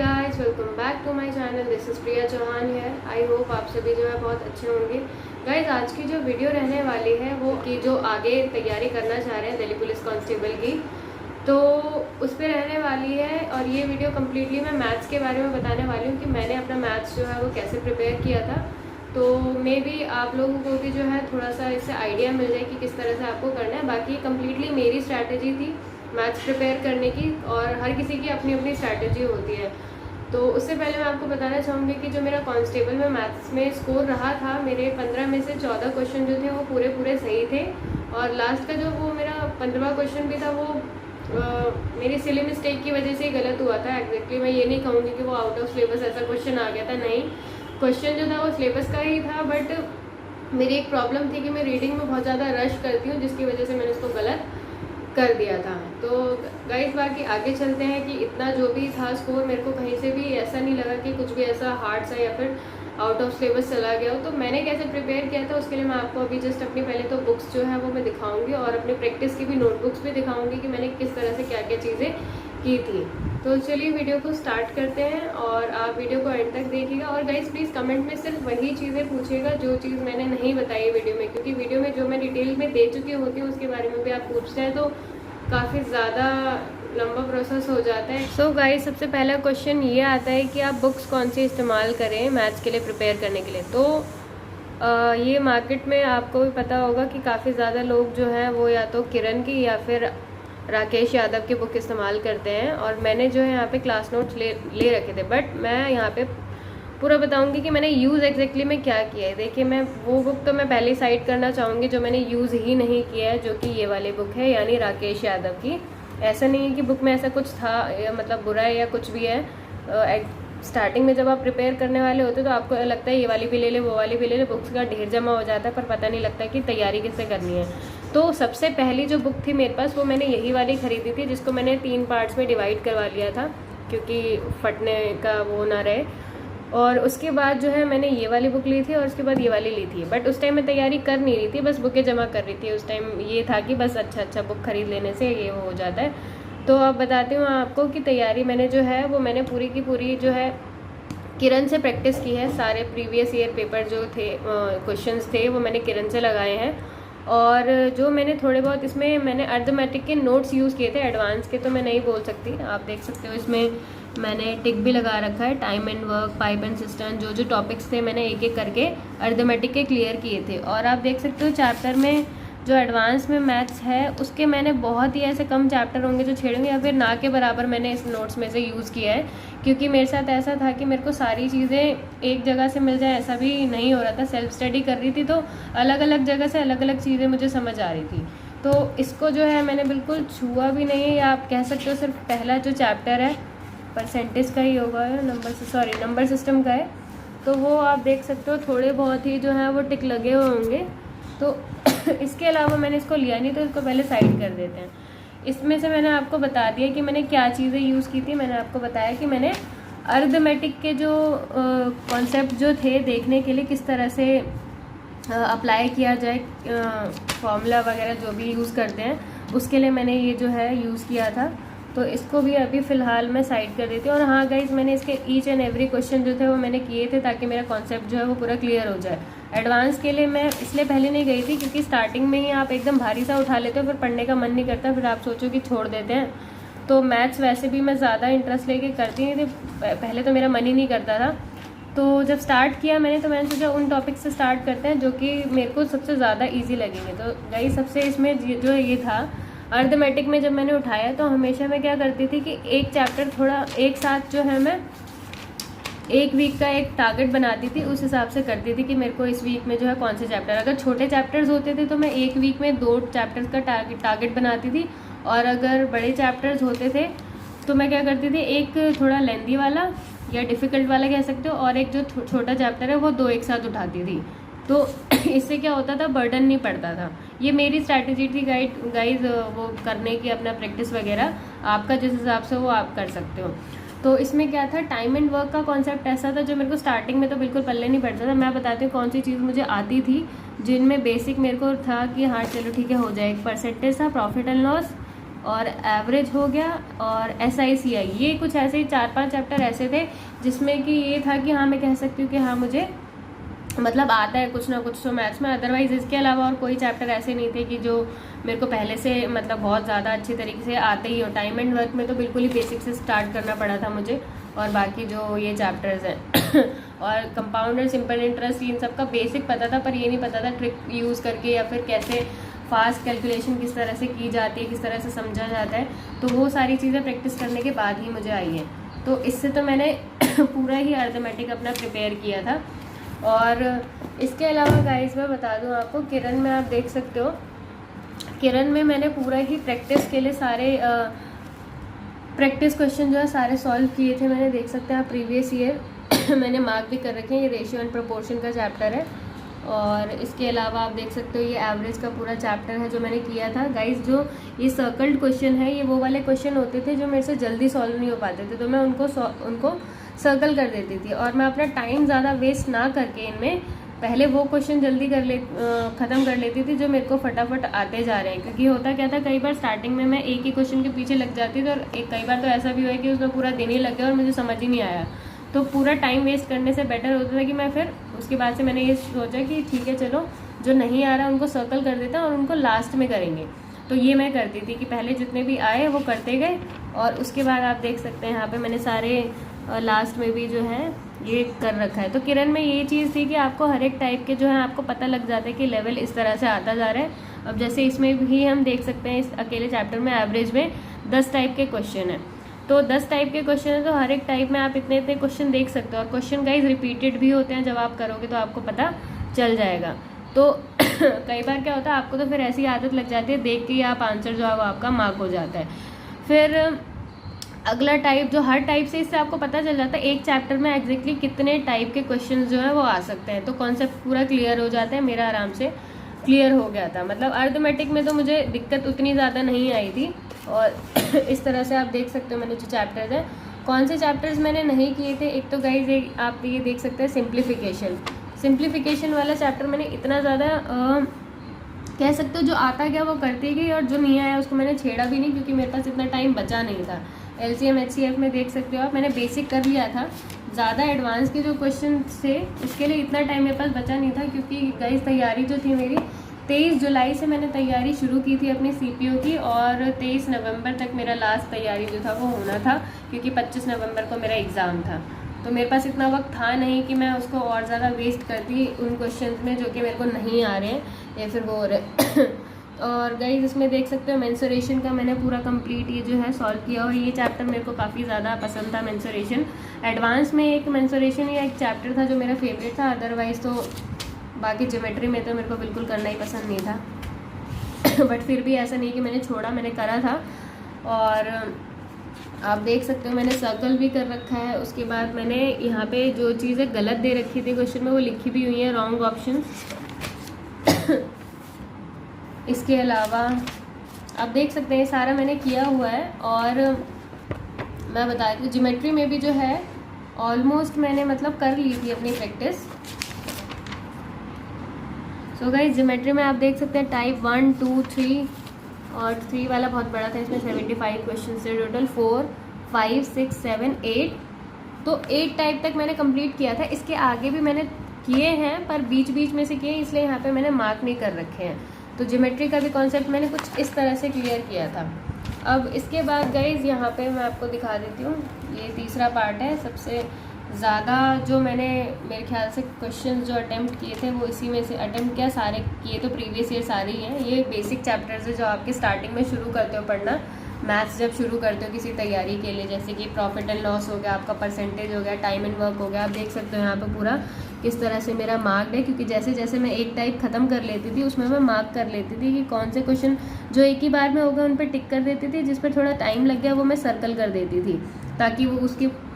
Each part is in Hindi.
Guys, welcome back to my channel. This is Priya Chauhan है। आई होप आप सभी जो है बहुत अच्छे होंगे। गाइस, आज की जो वीडियो रहने वाली है वो कि जो आगे तैयारी करना चाह रहे हैं दिल्ली पुलिस कांस्टेबल की, तो उस पर रहने वाली है। और ये वीडियो कम्प्लीटली मैं मैथ्स के बारे में बताने वाली हूँ कि मैंने अपना मैथ्स जो है वो कैसे प्रिपेयर किया था। तो मे बी आप लोगों को भी जो है थोड़ा सा इससे आइडिया मिल जाए कि किस तरह से आपको करना है। बाकी कम्प्लीटली मेरी स्ट्रैटेजी थी मैथ्स प्रिपेयर करने की, और हर किसी की अपनी अपनी स्ट्रैटेजी होती है। तो उससे पहले मैं आपको बताना चाहूँगी कि जो मेरा कांस्टेबल में मैथ्स में स्कोर रहा था, मेरे 15 में से 14 क्वेश्चन जो थे वो पूरे सही थे। और लास्ट का जो वो मेरा 15वां क्वेश्चन भी था वो मेरी सिली मिस्टेक की वजह से ही गलत हुआ था। एग्जैक्टली मैं ये नहीं कहूँगी कि वो आउट ऑफ सिलेबस ऐसा क्वेश्चन आ गया था, नहीं, क्वेश्चन जो था वो सिलेबस का ही था। बट मेरी एक प्रॉब्लम थी कि मैं रीडिंग में बहुत ज़्यादा रश करती हूँ, जिसकी वजह से मैंने उसको गलत कर दिया था। तो गाइस, बाकी आगे चलते हैं कि इतना जो भी था स्कोर, मेरे को कहीं से भी ऐसा नहीं लगा कि कुछ भी ऐसा हार्ड सा या फिर आउट ऑफ सिलेबस चला गया हो। तो मैंने कैसे प्रिपेयर किया था उसके लिए मैं आपको अभी जस्ट अपनी पहले तो बुक्स जो है वो मैं दिखाऊंगी, और अपनी प्रैक्टिस की भी नोटबुक्स भी दिखाऊंगी कि मैंने किस तरह से क्या क्या चीज़ें की थी। तो चलिए वीडियो को स्टार्ट करते हैं और आप वीडियो को एंड तक देखिएगा। और गाइस, प्लीज़ कमेंट में सिर्फ वही चीज़ें पूछिएगा जो चीज़ मैंने नहीं बताई वीडियो में, क्योंकि वीडियो में जो मैं डिटेल में दे चुकी होती हूँ उसके बारे में भी आप पूछते हैं तो काफ़ी ज़्यादा लंबा प्रोसेस हो जाता है। सो गाइस, सबसे पहला क्वेश्चन ये आता है कि आप बुक्स कौन सी इस्तेमाल करें मैथ्स के लिए प्रिपेयर करने के लिए। तो ये मार्केट में आपको भी पता होगा कि काफ़ी ज़्यादा लोग जो हैं वो या तो किरण की या फिर राकेश यादव की बुक इस्तेमाल करते हैं। और मैंने जो है यहाँ पे क्लास नोट्स ले रखे थे, बट मैं यहाँ पे पूरा बताऊंगी कि मैंने यूज़ एग्जैक्टली में क्या किया है। देखिए, मैं वो बुक तो मैं पहले साइड करना चाहूँगी जो मैंने यूज़ ही नहीं किया है, जो कि ये वाली बुक है, यानी राकेश यादव की। ऐसा नहीं है कि बुक में ऐसा कुछ था मतलब बुरा है या कुछ भी है। स्टार्टिंग में जब आप प्रिपेयर करने वाले होते तो आपको लगता है ये वाली भी ले ले, वो वाली भी ले ले, बुक्स का ढेर जमा हो जाता है, पर पता नहीं लगता कि तैयारी किससे करनी है। तो सबसे पहली जो बुक थी मेरे पास वो मैंने यही वाली ख़रीदी थी, जिसको मैंने 3 पार्ट्स में डिवाइड करवा लिया था क्योंकि फटने का वो ना रहे। और उसके बाद जो है मैंने ये वाली बुक ली थी और उसके बाद ये वाली ली थी। बट उस टाइम मैं तैयारी कर नहीं रही थी, बस बुकें जमा कर रही थी। उस टाइम ये था कि बस अच्छा बुक खरीद लेने से ये हो जाता है। तो अब बताती हूँ आपको कि तैयारी मैंने जो है वो मैंने पूरी की पूरी जो है किरण से प्रैक्टिस की है। सारे प्रीवियस ईयर पेपर जो थे क्वेश्चंस थे वो मैंने किरण से लगाए हैं। और जो मैंने थोड़े बहुत इसमें मैंने अर्थमेटिक के नोट्स यूज़ किए थे, एडवांस के तो मैं नहीं बोल सकती, आप देख सकते हो इसमें मैंने टिक भी लगा रखा है। Time and work, pipe and system, जो टॉपिक्स थे मैंने एक एक करके अर्थमेटिक के क्लियर किए थे। और आप देख सकते हो चैप्टर में जो एडवांस में मैथ्स है उसके मैंने बहुत ही ऐसे कम चैप्टर होंगे जो छेड़ूंगे या फिर ना के बराबर मैंने इस नोट्स में से यूज़ किया है, क्योंकि मेरे साथ ऐसा था कि मेरे को सारी चीज़ें एक जगह से मिल जाए ऐसा भी नहीं हो रहा था। सेल्फ स्टडी कर रही थी तो अलग अलग जगह से अलग अलग चीज़ें मुझे समझ आ रही थी। तो इसको जो है मैंने बिल्कुल छुआ भी नहीं है, या आप कह सकते हो सिर्फ पहला जो चैप्टर है परसेंटेज का ही होगा, नंबर सिस्टम का है, तो वो आप देख सकते हो थोड़े बहुत ही जो है वो टिक लगे हुए होंगे। तो इसके अलावा मैंने इसको लिया नहीं, तो इसको पहले साइड कर देते हैं। इसमें से मैंने आपको बता दिया कि मैंने क्या चीज़ें यूज़ की थी। मैंने आपको बताया कि मैंने अर्थमेटिक के जो कॉन्सेप्ट जो थे देखने के लिए किस तरह से अप्लाई किया जाए, फॉर्मूला वगैरह जो भी यूज़ करते हैं उसके लिए मैंने ये जो है यूज़ किया था। तो इसको भी अभी फ़िलहाल मैं साइड कर देती हूँ। और हाँ गाइज, मैंने इसके ईच एंड एवरी क्वेश्चन जो थे वो मैंने किए थे ताकि मेरा कॉन्सेप्ट जो है वो पूरा क्लियर हो जाए। एडवांस के लिए मैं इसलिए पहले नहीं गई थी क्योंकि स्टार्टिंग में ही आप एकदम भारी सा उठा लेते हो, फिर पढ़ने का मन नहीं करता, फिर आप सोचो कि छोड़ देते हैं। तो मैथ्स वैसे भी मैं ज़्यादा इंटरेस्ट लेके करती नहीं थी, पहले तो मेरा मन ही नहीं करता था। तो जब स्टार्ट किया मैंने तो मैंने सोचा उन टॉपिक से स्टार्ट करते हैं जो कि मेरे को सबसे ज़्यादा ईजी लगेंगे। तो गाइस, सबसे इसमें जो ये था अर्थमेटिक में जब मैंने उठाया तो हमेशा मैं क्या करती थी कि एक चैप्टर थोड़ा एक साथ जो है मैं एक वीक का एक टारगेट बनाती थी, उस हिसाब से करती थी कि मेरे को इस वीक में जो है कौन से चैप्टर, अगर छोटे चैप्टर्स होते थे तो मैं एक वीक में 2 चैप्टर्स का टारगेट बनाती थी। और अगर बड़े चैप्टर्स होते थे तो मैं क्या करती थी, एक थोड़ा लेंदी वाला या डिफ़िकल्ट वाला कह सकते हो, और एक जो छोटा चैप्टर है वो 2 एक साथ उठाती थी। तो इससे क्या होता था, बर्डन नहीं पड़ता था। ये मेरी स्ट्रैटेजी थी गाइज वो करने की, अपना प्रैक्टिस वगैरह आपका जिस हिसाब से वो आप कर सकते हो। तो इसमें क्या था, टाइम एंड वर्क का कॉन्सेप्ट ऐसा था जो मेरे को स्टार्टिंग में तो बिल्कुल पल्ले नहीं पड़ता था। मैं बताती हूँ कौन सी चीज़ मुझे आती थी जिनमें बेसिक मेरे को था कि हाँ चलो ठीक है हो जाए। एक परसेंटेज था, प्रॉफिट एंड लॉस, और एवरेज हो गया और SICI, ये कुछ ऐसे ही 4-5 चैप्टर ऐसे थे जिसमें कि ये था कि हाँ मैं कह सकती हूँ कि हाँ मुझे मतलब आता है कुछ ना कुछ तो मैथ्स में। अदरवाइज़ इसके अलावा और कोई चैप्टर ऐसे नहीं थे कि जो मेरे को पहले से मतलब बहुत ज़्यादा अच्छे तरीके से आते ही हो। टाइम एंड वर्क में तो बिल्कुल ही बेसिक से स्टार्ट करना पड़ा था मुझे, और बाकी जो ये चैप्टर्स हैं और कंपाउंड और सिंपल इंटरेस्ट, इन सब का बेसिक पता था, पर ये नहीं पता था ट्रिक यूज़ करके या फिर कैसे फास्ट कैलकुलेशन किस तरह से की जाती है, किस तरह से समझा जाता है। तो वो सारी चीज़ें प्रैक्टिस करने के बाद ही मुझे आई हैं। तो इससे तो मैंने पूरा ही अर्थमेटिक अपना प्रिपेयर किया था। और इसके अलावा गाइस मैं बता दूं आपको, किरण में आप देख सकते हो, किरण में मैंने पूरा ही प्रैक्टिस के लिए सारे प्रैक्टिस क्वेश्चन जो है सारे सॉल्व किए थे। मैंने देख सकते हैं आप प्रीवियस ईयर मैंने मार्क भी कर रखे हैं। ये रेशियो एंड प्रोपोर्शन का चैप्टर है। और इसके अलावा आप देख सकते हो ये एवरेज का पूरा चैप्टर है जो मैंने किया था। गाइस जो ये सर्कल्ड क्वेश्चन है, ये वो वाले क्वेश्चन होते थे जो मेरे से जल्दी सॉल्व नहीं हो पाते थे, तो मैं उनको सर्कल कर देती थी और मैं अपना टाइम ज़्यादा वेस्ट ना करके इनमें पहले वो क्वेश्चन जल्दी ख़त्म कर लेती थी जो मेरे को फटाफट आते जा रहे हैं। क्योंकि होता क्या था, कई बार स्टार्टिंग में मैं एक ही क्वेश्चन के पीछे लग जाती थी और कई बार तो ऐसा भी हुआ कि उसमें पूरा दिन ही लग गया और मुझे समझ ही नहीं आया। तो पूरा टाइम वेस्ट करने से बेटर होता था कि मैं फिर उसके बाद से मैंने ये सोचा कि ठीक है चलो जो नहीं आ रहा उनको सर्कल कर देता और उनको लास्ट में करेंगे। तो ये मैं करती थी कि पहले जितने भी आए वो करते गए और उसके बाद आप देख सकते हैं यहाँ पे मैंने सारे लास्ट में भी जो है ये कर रखा है। तो किरण में ये चीज़ थी कि आपको हर एक टाइप के जो है आपको पता लग जाता है कि लेवल इस तरह से आता जा रहा है। अब जैसे इसमें भी हम देख सकते हैं, इस अकेले चैप्टर में एवरेज में 10 टाइप के क्वेश्चन है। तो 10 टाइप के क्वेश्चन है, तो हर एक टाइप में आप इतने क्वेश्चन देख सकते हो। और क्वेश्चन गाइज रिपीटेड भी होते हैं, जब आप करोगे तो आपको पता चल जाएगा। तो कई बार क्या होता है, आपको तो फिर ऐसी आदत लग जाती है, देख के ही आप आंसर जो है वो आपका मार्क हो जाता है। फिर अगला टाइप जो हर टाइप से, इससे आपको पता चल जाता है एक चैप्टर में एग्जैक्टली कितने टाइप के क्वेश्चन जो है वो आ सकते हैं। तो कॉन्सेप्ट पूरा क्लियर हो जाता है। मेरा आराम से क्लियर हो गया था। मतलब अर्थमेटिक में तो मुझे दिक्कत उतनी ज़्यादा नहीं आई थी। और इस तरह से आप देख सकते हो मैंने जो चैप्टर्स हैं, कौन से चैप्टर्स मैंने नहीं किए थे। एक तो गाइज आप ये देख सकते हैं सिंप्लीफिकेशन वाला चैप्टर मैंने इतना ज़्यादा कह सकते हो जो आता गया वो करती गई, और जो नहीं आया उसको मैंने छेड़ा भी नहीं क्योंकि मेरे पास इतना टाइम बचा नहीं था। LCM HCF में देख सकते हो आप, मैंने बेसिक कर लिया था। ज़्यादा एडवांस के जो क्वेश्चन थे उसके लिए इतना टाइम मेरे पास बचा नहीं था, क्योंकि गाइस तैयारी जो थी मेरी 23 जुलाई से मैंने तैयारी शुरू की थी अपनी CPO की, और 23 नवंबर तक मेरा लास्ट तैयारी जो था वो होना था, क्योंकि 25 नवंबर को मेरा एग्ज़ाम था। तो मेरे पास इतना वक्त था नहीं कि मैं उसको और ज़्यादा वेस्ट करती उन क्वेश्चंस में जो कि मेरे को नहीं आ रहे हैं या फिर वो हो रहे। और गाइस इसमें देख सकते हो मेंसुरेशन का मैंने पूरा कंप्लीट ये जो है सॉल्व किया, और ये चैप्टर मेरे को काफ़ी ज़्यादा पसंद था। मेंसुरेशन एडवांस में एक मेंसुरेशन या एक चैप्टर था जो मेरा फेवरेट था। अदरवाइज़ तो बाकी ज्योमेट्री में तो मेरे को बिल्कुल करना ही पसंद नहीं था। बट फिर भी ऐसा नहीं कि मैंने छोड़ा, मैंने करा था। और आप देख सकते हो मैंने सर्कल भी कर रखा है। उसके बाद मैंने यहाँ पे जो चीज़ें गलत दे रखी थी क्वेश्चन में वो लिखी भी हुई है, रॉन्ग ऑप्शन। इसके अलावा आप देख सकते हैं सारा मैंने किया हुआ है। और मैं बता दूँ ज्योमेट्री में भी जो है ऑलमोस्ट मैंने मतलब कर ली थी अपनी प्रैक्टिस। सो गाइस ज्योमेट्री में आप देख सकते हैं टाइप 1, 2, 3 और 3 वाला बहुत बड़ा था, इसमें 75 क्वेश्चन थे टोटल। 4, 5, 6, 7, 8, तो 8 टाइप तक मैंने कंप्लीट किया था। इसके आगे भी मैंने किए हैं पर बीच बीच में से किए, इसलिए यहाँ पे मैंने मार्क नहीं कर रखे हैं। तो ज्योमेट्री का भी कॉन्सेप्ट मैंने कुछ इस तरह से क्लियर किया था। अब इसके बाद गाइज यहाँ पे मैं आपको दिखा देती हूँ, ये तीसरा पार्ट है। सबसे ज़्यादा जो मैंने मेरे ख्याल से क्वेश्चन जो अटेम्प्ट किए थे वो इसी में से अटेम्प्ट किया, सारे किए तो प्रीवियस ईयर सारे ही हैं। ये बेसिक चैप्टर्स है जो आपके स्टार्टिंग में शुरू करते हो पढ़ना, मैथ्स जब शुरू करते हो किसी तैयारी के लिए, जैसे कि प्रॉफिट एंड लॉस हो गया, आपका परसेंटेज हो गया, टाइम एंड वर्क हो गया। आप देख सकते हो यहाँ पे पूरा किस तरह से मेरा मार्क है, क्योंकि जैसे जैसे मैं एक टाइप ख़त्म कर लेती थी उसमें मैं मार्क कर लेती थी कि कौन से क्वेश्चन जो एक ही बार में हो गए उन पर टिक कर देती थी, जिस पर थोड़ा टाइम लग गया वो मैं सर्कल कर देती थी, ताकि वो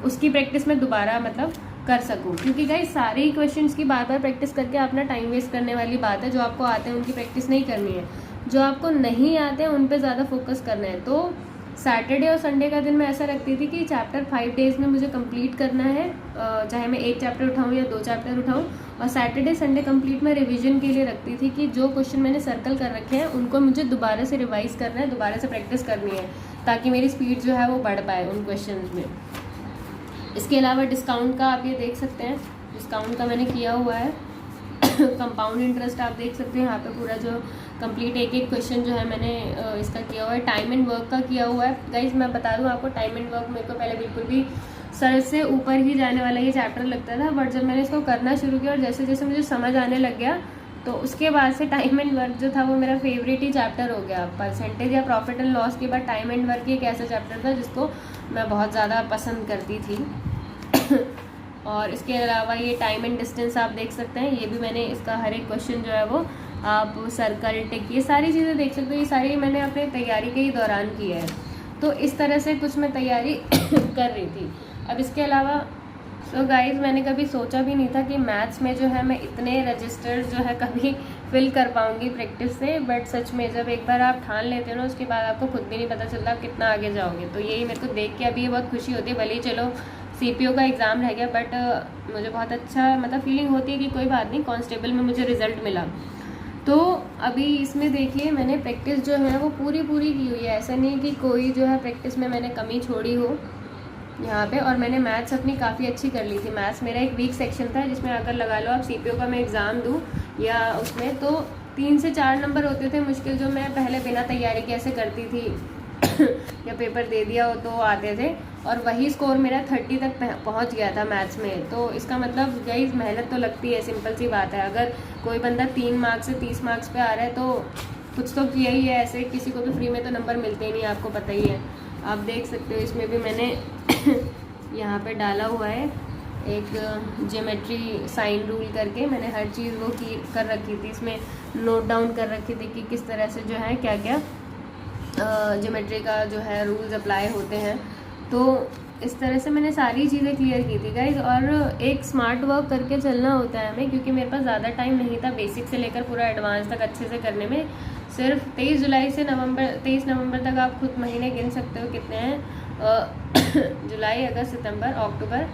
उसकी प्रैक्टिस में दोबारा मतलब कर सकूं। क्योंकि गाइस सारे ही क्वेश्चंस की बार बार प्रैक्टिस करके अपना टाइम वेस्ट करने वाली बात है। जो आपको आते हैं उनकी प्रैक्टिस नहीं करनी है, जो आपको नहीं आते हैं उन पे ज़्यादा फोकस करना है। तो सैटरडे और संडे का दिन मैं ऐसा रखती थी कि चैप्टर 5 डेज़ में मुझे कंप्लीट करना है, चाहे मैं एक चैप्टर उठाऊँ या 2 चैप्टर उठाऊँ। और सैटरडे संडे कंप्लीट मैं रिवीजन के लिए रखती थी कि जो क्वेश्चन मैंने सर्कल कर रखे हैं उनको मुझे दोबारा से रिवाइज़ करना है, दोबारा से प्रैक्टिस करनी है, ताकि मेरी स्पीड जो है वो बढ़ पाए उन क्वेश्चन में। इसके अलावा डिस्काउंट का आप ये देख सकते हैं, डिस्काउंट का मैंने किया हुआ है। कंपाउंड इंटरेस्ट आप देख सकते हैं यहाँ पे पूरा जो कंप्लीट एक एक क्वेश्चन जो है मैंने इसका किया हुआ है। टाइम एंड वर्क का किया हुआ है। गाइज मैं बता दूँ आपको, टाइम एंड वर्क मेरे को पहले बिल्कुल भी सर से ऊपर ही जाने वाला ये चैप्टर लगता था, बट जब मैंने इसको करना शुरू किया और जैसे जैसे मुझे समझ आने लग गया, तो उसके बाद से टाइम एंड वर्क जो था वो मेरा फेवरेट ही चैप्टर हो गया। परसेंटेज या प्रॉफिट एंड लॉस के बाद टाइम एंड वर्क एक ऐसा चैप्टर था जिसको मैं बहुत ज़्यादा पसंद करती थी। और इसके अलावा ये टाइम एंड डिस्टेंस आप देख सकते हैं, ये भी मैंने इसका हर एक क्वेश्चन जो है वो आप सर्कल टिक ये सारी चीज़ें देख सकते हो, ये सारी मैंने अपने तैयारी के ही दौरान की है। तो इस तरह से कुछ मैं तैयारी कर रही थी। अब इसके अलावा तो गाइज मैंने कभी सोचा भी नहीं था कि मैथ्स में जो है मैं इतने रजिस्टर्स जो है कभी फिल कर पाऊँगी प्रैक्टिस से, बट सच में जब एक बार आप ठान लेते हो ना, उसके बाद आपको खुद भी नहीं पता चलता आप कितना आगे जाओगे। तो यही मेरे को देख के अभी बहुत खुशी होती है, भले ही चलो CPO का एग्ज़ाम रह गया, बट मुझे बहुत अच्छा मतलब फीलिंग होती है कि कोई बात नहीं, कांस्टेबल में मुझे रिज़ल्ट मिला। तो अभी इसमें देखिए मैंने प्रैक्टिस जो है वो पूरी की हुई है, ऐसा नहीं कि कोई जो है प्रैक्टिस में मैंने कमी छोड़ी हो यहाँ पे। और मैंने मैथ्स अपनी काफ़ी अच्छी कर ली थी। मैथ्स मेरा एक वीक सेक्शन था जिसमें अगर लगा लो आप CPO का मैं एग्ज़ाम दूँ या उसमें, तो 3 से 4 नंबर होते थे मुश्किल, जो मैं पहले बिना तैयारी के ऐसे करती थी या पेपर दे दिया हो तो आते थे, और वही स्कोर मेरा 30 तक पहुंच गया था मैथ्स में। तो इसका मतलब गाइस मेहनत तो लगती है, सिंपल सी बात है। अगर कोई बंदा 3 मार्क्स से 30 मार्क्स पे आ रहा है तो कुछ तो किया ही है, ऐसे किसी को भी फ्री में तो नंबर मिलते ही नहीं, आपको पता ही है। आप देख सकते हो इसमें भी मैंने यहाँ पे डाला हुआ है एक ज्योमेट्री साइन रूल करके, मैंने हर चीज़ वो कर रखी थी, इसमें नोट डाउन कर रखी थी कि किस तरह से जो है क्या क्या ज्योमेट्री का जो है रूल्स अप्लाई होते हैं। तो इस तरह से मैंने सारी चीज़ें क्लियर की थी गाइज। और एक स्मार्ट वर्क करके चलना होता है हमें, क्योंकि मेरे पास ज़्यादा टाइम नहीं था बेसिक से लेकर पूरा एडवांस तक अच्छे से करने में। सिर्फ 23 जुलाई से 23 नवंबर तक आप खुद महीने गिन सकते हो कितने हैं, जुलाई, अगस्त, सितंबर, अक्टूबर,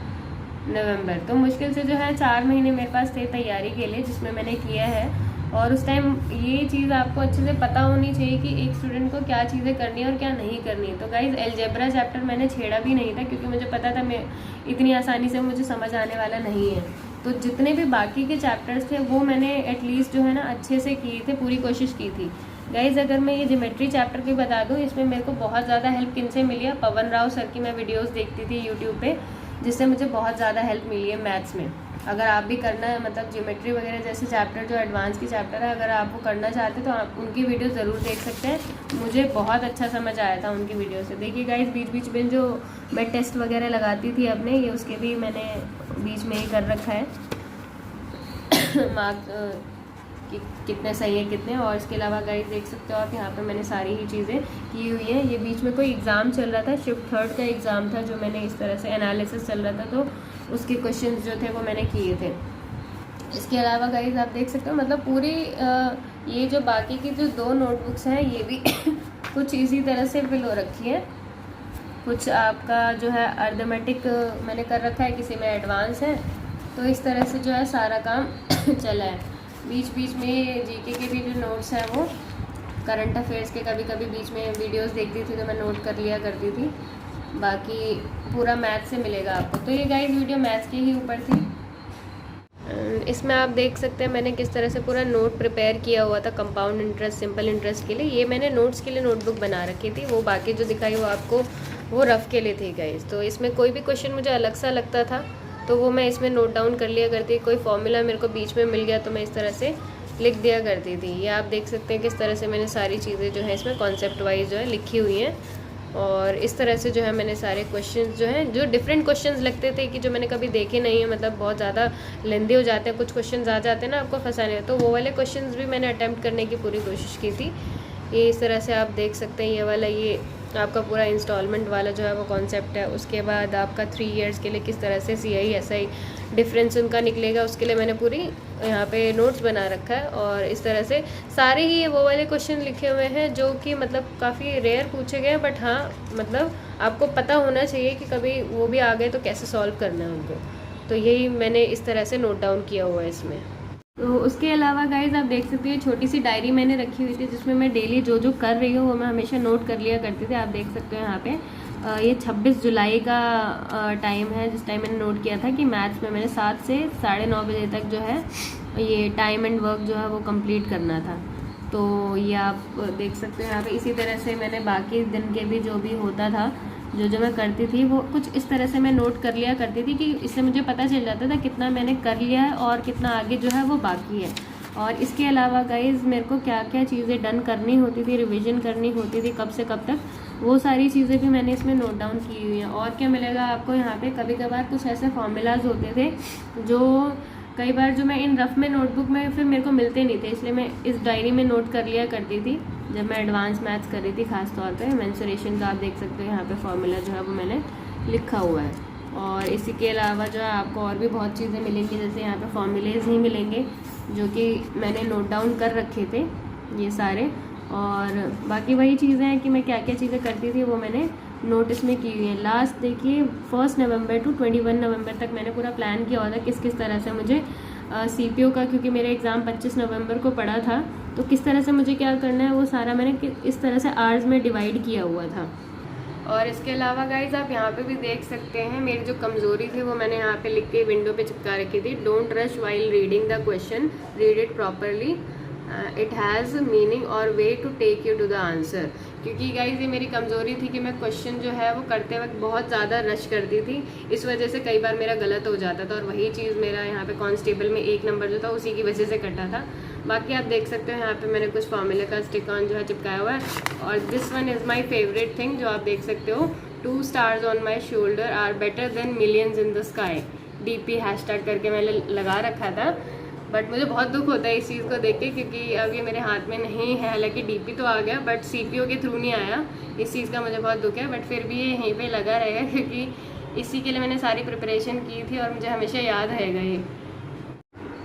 नवंबर। तो मुश्किल से जो है 4 महीने मेरे पास थे तैयारी के लिए, जिसमें मैंने किया है। और उस टाइम ये चीज़ आपको अच्छे से पता होनी चाहिए कि एक स्टूडेंट को क्या चीज़ें करनी है और क्या नहीं करनी है। तो गाइज अलजेब्रा चैप्टर मैंने छेड़ा भी नहीं था, क्योंकि मुझे पता था मैं इतनी आसानी से मुझे समझ आने वाला नहीं है। तो जितने भी बाकी के चैप्टर्स थे वो मैंने एटलीस्ट जो है ना अच्छे से किए थे, पूरी कोशिश की थी। गाइज अगर मैं ये ज्योमेट्री चैप्टर की बता दूँ, इसमें मेरे को बहुत ज़्यादा हेल्प किन से मिली है, पवन राव सर की मैं वीडियोज़ देखती थी यूट्यूब पर, जिससे मुझे बहुत ज़्यादा हेल्प मिली है मैथ्स में। अगर आप भी करना है, मतलब ज्योमेट्री वगैरह जैसे चैप्टर जो एडवांस की चैप्टर है, अगर आप वो करना चाहते तो आप उनकी वीडियो ज़रूर देख सकते हैं। मुझे बहुत अच्छा समझ आया था उनकी वीडियो से। देखिए गाइस बीच बीच में जो मैं टेस्ट वगैरह लगाती थी अपने, ये उसके भी मैंने बीच में ही कर रखा है मार्क कि कितने सही है कितने। और इसके अलावा गाइस देख सकते हो आप यहाँ पे मैंने सारी ही चीज़ें की हुई हैं। ये बीच में कोई एग्ज़ाम चल रहा था, शिफ्ट 3 का एग्ज़ाम था, जो मैंने इस तरह से एनालिसिस चल रहा था, तो उसके क्वेश्चंस जो थे वो मैंने किए थे। इसके अलावा गाइस आप देख सकते हो मतलब पूरी ये जो बाकी की जो 2 नोटबुक्स हैं ये भी कुछ इसी तरह से फिल हो रखी है। कुछ आपका जो है अर्थमेटिक मैंने कर रखा है, किसी में एडवांस है। तो इस तरह से जो है सारा काम चला है। बीच बीच में जीके के भी जो नोट्स हैं वो करंट अफेयर्स के कभी कभी बीच में वीडियोस देखती थी तो मैं नोट कर लिया करती थी। बाकी पूरा मैथ से मिलेगा आपको। तो ये गाइस वीडियो मैथ्स के ही ऊपर थी। इसमें आप देख सकते हैं मैंने किस तरह से पूरा नोट प्रिपेयर किया हुआ था कंपाउंड इंटरेस्ट, सिंपल इंटरेस्ट के लिए। ये मैंने नोट्स के लिए नोटबुक बना रखी थी, वो बाकी जो दिखाई वो आपको वो रफ़ के लिए थी गाइस। तो इसमें कोई भी क्वेश्चन मुझे अलग सा लगता था तो वो मैं इसमें नोट डाउन कर लिया करती। कोई फॉर्मूला मेरे को बीच में मिल गया तो मैं इस तरह से लिख दिया करती थी। ये आप देख सकते हैं किस तरह से मैंने सारी चीज़ें जो है इसमें कॉन्सेप्ट वाइज जो है लिखी हुई हैं। और इस तरह से जो है मैंने सारे क्वेश्चंस जो हैं, जो डिफरेंट क्वेश्चंस लगते थे कि जो मैंने कभी देखे नहीं है, मतलब बहुत ज़्यादा लेंदी हो जाते हैं, कुछ क्वेश्चंस आ जाते हैं ना आपको फंसाने, तो वो वाले क्वेश्चंस भी मैंने अटैम्प्ट करने की पूरी कोशिश की थी। ये इस तरह से आप देख सकते हैं। ये वाला ये आपका पूरा इंस्टॉलमेंट वाला जो है वो कॉन्सेप्ट है। उसके बाद आपका 3 इयर्स के लिए किस तरह से CI SI डिफरेंस उनका निकलेगा, उसके लिए मैंने पूरी यहाँ पे नोट्स बना रखा है। और इस तरह से सारे ही वो वाले क्वेश्चन लिखे हुए हैं जो कि मतलब काफ़ी रेयर पूछे गए हैं, बट हाँ मतलब आपको पता होना चाहिए कि कभी वो भी आ गए तो कैसे सॉल्व करना है उनको। तो यही मैंने इस तरह से नोट डाउन किया हुआ है इसमें। तो उसके अलावा गाइज आप देख सकते हो छोटी सी डायरी मैंने रखी हुई थी जिसमें मैं डेली जो जो कर रही हूँ वो मैं हमेशा नोट कर लिया करती थी। आप देख सकते हो यहाँ पे ये 26 जुलाई का टाइम है जिस टाइम मैंने नोट किया था कि मैथ्स में मैंने 7 से 9:30 बजे तक जो है ये टाइम एंड वर्क जो है वो कंप्लीट करना था। तो ये आप देख सकते हो यहाँ पे। इसी तरह से मैंने बाकी दिन के भी जो भी होता था जो मैं करती थी वो कुछ इस तरह से मैं नोट कर लिया करती थी कि इससे मुझे पता चल जाता था कितना मैंने कर लिया है और कितना आगे जो है वो बाकी है। और इसके अलावा गाइज मेरे को क्या क्या चीज़ें डन करनी होती थी, रिवीजन करनी होती थी कब से कब तक, वो सारी चीज़ें भी मैंने इसमें नोट डाउन की हुई हैं। और क्या मिलेगा आपको यहाँ पे, कभी कभार कुछ ऐसे फॉर्मूलाज होते थे जो कई बार जो मैं इन रफ में नोटबुक में फिर मेरे को मिलते नहीं थे, इसलिए मैं इस डायरी में नोट कर लिया करती थी जब मैं एडवांस मैथ्स कर रही थी। खास तौर पे मेंसुरेशन का आप देख सकते हो यहाँ पे फॉर्मूला जो है वो मैंने लिखा हुआ है। और इसी के अलावा जो है आपको और भी बहुत चीज़ें मिलेंगी, जैसे यहाँ पे फॉर्मूलेज ही मिलेंगे जो कि मैंने नोट डाउन कर रखे थे ये सारे। और बाकी वही चीज़ें हैं कि मैं क्या क्या चीज़ें करती थी वो मैंने नोटिस में की हुई है। लास्ट देखिए 1 नवंबर टू 21 नवंबर तक मैंने पूरा प्लान किया हुआ था किस किस तरह से मुझे CPO का, क्योंकि मेरा एग्ज़ाम 25 नवंबर को पड़ा था, तो किस तरह से मुझे क्या करना है वो सारा मैंने इस तरह से आवर्स में डिवाइड किया हुआ था। और इसके अलावा गाइज आप यहाँ पे भी देख सकते हैं मेरी जो कमज़ोरी थी वो मैंने यहाँ पे लिख के विंडो पे चिपका रखी थी। Don't rush while reading the question, read it properly, it has meaning और way to take you to the answer. क्योंकि गाइज ये मेरी कमज़ोरी थी कि मैं क्वेश्चन जो है वो करते वक्त बहुत ज़्यादा रश करती थी, इस वजह से कई बार मेरा गलत हो जाता था। और वही चीज़ मेरा यहाँ पे कांस्टेबल में 1 नंबर जो था उसी की वजह से कटा था। बाकी आप देख सकते हो यहाँ पे मैंने कुछ फॉर्मूले का स्टिक ऑन जो है चिपकाया हुआ है। और this one is my favourite thing जो आप देख सकते हो, 2 stars on my shoulder are better than millions in the sky, DP hashtag करके मैंने लगा रखा था। बट मुझे बहुत दुख होता है इस चीज़ को देख के, क्योंकि अब ये मेरे हाथ में नहीं है। हालांकि DP तो आ गया बट CPO के थ्रू नहीं आया, इस चीज़ का मुझे बहुत दुख है। बट फिर भी ये यहीं पे लगा रहेगा क्योंकि इसी के लिए मैंने सारी प्रिपरेशन की थी और मुझे हमेशा याद रहेगा ये।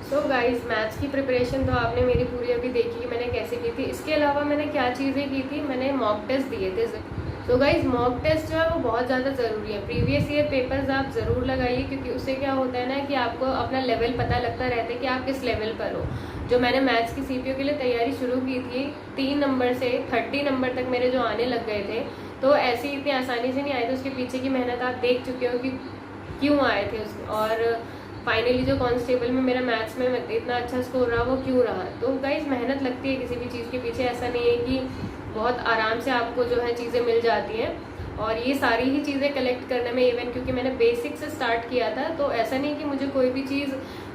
सो गाइज मैथ्स की प्रिपरेशन तो आपने मेरी पूरी अभी देखी कि मैंने कैसे की थी। इसके अलावा मैंने क्या चीज़ें की थी, मैंने मॉक टेस्ट दिए थे। तो गाइज मॉक टेस्ट जो है वो बहुत ज़्यादा ज़रूरी है। प्रीवियस ईयर पेपर्स आप ज़रूर लगाइए, क्योंकि उससे क्या होता है ना कि आपको अपना लेवल पता लगता रहता है कि आप किस लेवल पर हो। जो मैंने मैथ्स की CPO के लिए तैयारी शुरू की थी 3 नंबर से 30 नंबर तक मेरे जो आने लग गए थे, तो ऐसे ही इतनी आसानी से नहीं आए थे। उसके पीछे की मेहनत आप देख चुके हो कि क्यों आए थे और फाइनली जो कांस्टेबल में मेरा मैथ्स में इतना अच्छा स्कोर रहा वो क्यों रहा। तो गाइज मेहनत लगती है किसी भी चीज़ के पीछे, ऐसा नहीं है कि बहुत आराम से आपको जो है चीज़ें मिल जाती हैं। और ये सारी ही चीज़ें कलेक्ट करने में, इवन क्योंकि मैंने बेसिक से स्टार्ट किया था, तो ऐसा नहीं कि मुझे कोई भी चीज़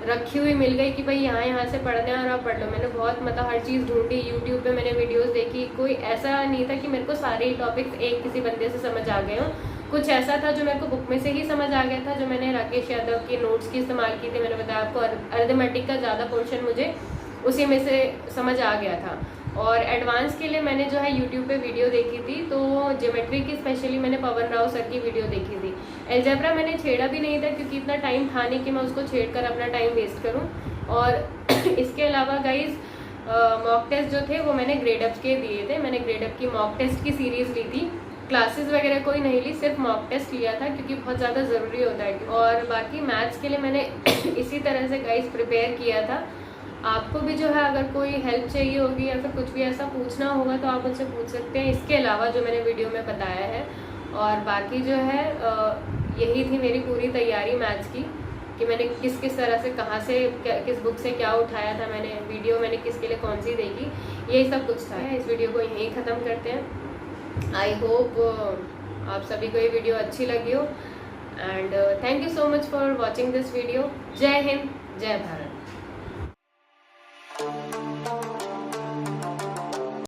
रखी हुई मिल गई कि भाई यहाँ से पढ़ना है और आप पढ़ लो। मैंने बहुत मतलब हर चीज़ ढूंढी, यूट्यूब पे मैंने वीडियोस देखी। कोई ऐसा नहीं था कि मेरे को सारे ही टॉपिक्स एक किसी बंदे से समझ आ गए हों। कुछ ऐसा था जो मेरे को बुक में से ही समझ आ गया था, जो मैंने राकेश यादव के नोट्स की इस्तेमाल की थी। मैंने बताया आपको अरिथमेटिक का ज़्यादा पोर्शन मुझे उसी में से समझ आ गया था। और एडवांस के लिए मैंने जो है यूट्यूब पे वीडियो देखी थी, तो ज्योमेट्री की स्पेशली मैंने पवन राव सर की वीडियो देखी थी। अलजेब्रा मैंने छेड़ा भी नहीं था क्योंकि इतना टाइम था नहीं कि मैं उसको छेड़ कर अपना टाइम वेस्ट करूं। और इसके अलावा गाइज मॉक टेस्ट जो थे वो मैंने ग्रेडअप के दिए थे। मैंने ग्रेडअप की मॉक टेस्ट की सीरीज़ ली थी, क्लासेस वगैरह कोई नहीं ली, सिर्फ मॉक टेस्ट लिया था क्योंकि बहुत ज़्यादा ज़रूरी होता है। और बाकी मैथ्स के लिए मैंने इसी तरह से गाइज प्रिपेयर किया था। आपको भी जो है अगर कोई हेल्प चाहिए होगी या फिर कुछ भी ऐसा पूछना होगा तो आप मुझसे पूछ सकते हैं, इसके अलावा जो मैंने वीडियो में बताया है। और बाकी जो है यही थी मेरी पूरी तैयारी मैथ्स की, कि मैंने किस किस तरह से कहाँ से किस बुक से क्या उठाया था, मैंने वीडियो मैंने किसके लिए कौन सी देखी, यही सब कुछ था। इस वीडियो को यहीं ख़त्म करते हैं। आई होप आप सभी को ये वीडियो अच्छी लगी हो, and thank you so much for watching this video. जय हिंद, जय भारत।